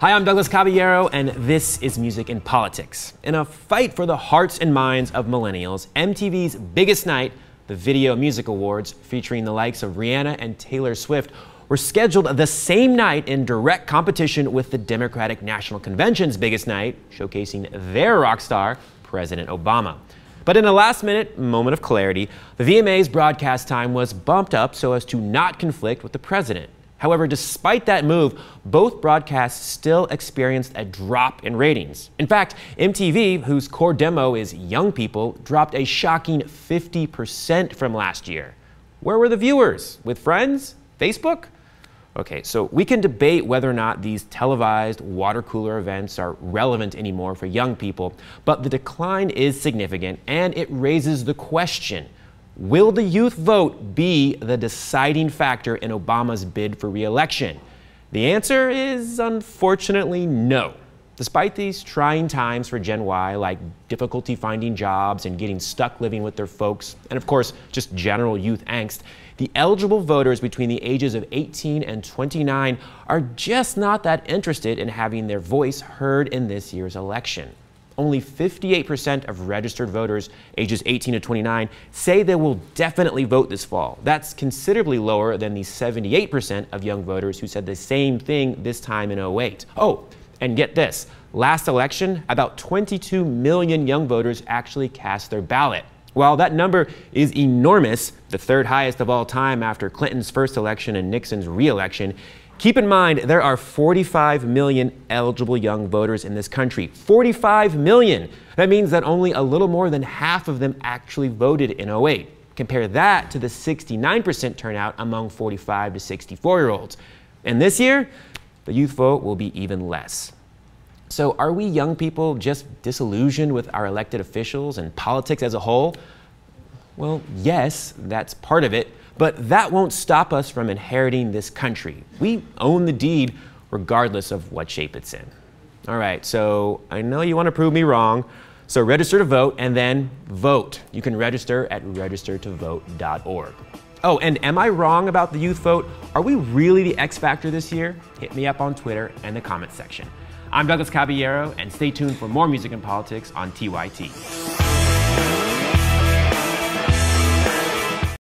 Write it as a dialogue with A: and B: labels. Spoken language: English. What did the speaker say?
A: Hi, I'm Douglas Caballero, and this is Music and Politics. In a fight for the hearts and minds of millennials, MTV's biggest night, the Video Music Awards, featuring the likes of Rihanna and Taylor Swift, were scheduled the same night in direct competition with the Democratic National Convention's biggest night, showcasing their rock star, President Obama. But in a last-minute moment of clarity, the VMA's broadcast time was bumped up so as to not conflict with the president. However, despite that move, both broadcasts still experienced a drop in ratings. In fact, MTV, whose core demo is young people, dropped a shocking 50% from last year. Where were the viewers? With friends? Facebook? Okay, so we can debate whether or not these televised water cooler events are relevant anymore for young people, but the decline is significant, and it raises the question: will the youth vote be the deciding factor in Obama's bid for re-election? The answer is unfortunately no. Despite these trying times for Gen Y, like difficulty finding jobs and getting stuck living with their folks, and of course, just general youth angst, the eligible voters between the ages of 18 and 29 are just not that interested in having their voice heard in this year's election. Only 58% of registered voters ages 18 to 29 say they will definitely vote this fall. That's considerably lower than the 78% of young voters who said the same thing this time in 2008. Oh, and get this, last election, about 22 million young voters actually cast their ballot. While that number is enormous, the third highest of all time after Clinton's first election and Nixon's re-election, keep in mind there are 45 million eligible young voters in this country. 45 million! That means that only a little more than half of them actually voted in 2008. Compare that to the 69% turnout among 45 to 64-year-olds. And this year, the youth vote will be even less. So are we young people just disillusioned with our elected officials and politics as a whole? Well, yes, that's part of it, but that won't stop us from inheriting this country. We own the deed regardless of what shape it's in. All right, so I know you want to prove me wrong, so register to vote and then vote. You can register at registertovote.org. Oh, and am I wrong about the youth vote? Are we really the X factor this year? Hit me up on Twitter and the comments section. I'm Douglas Caballero, and stay tuned for more music and politics on TYT.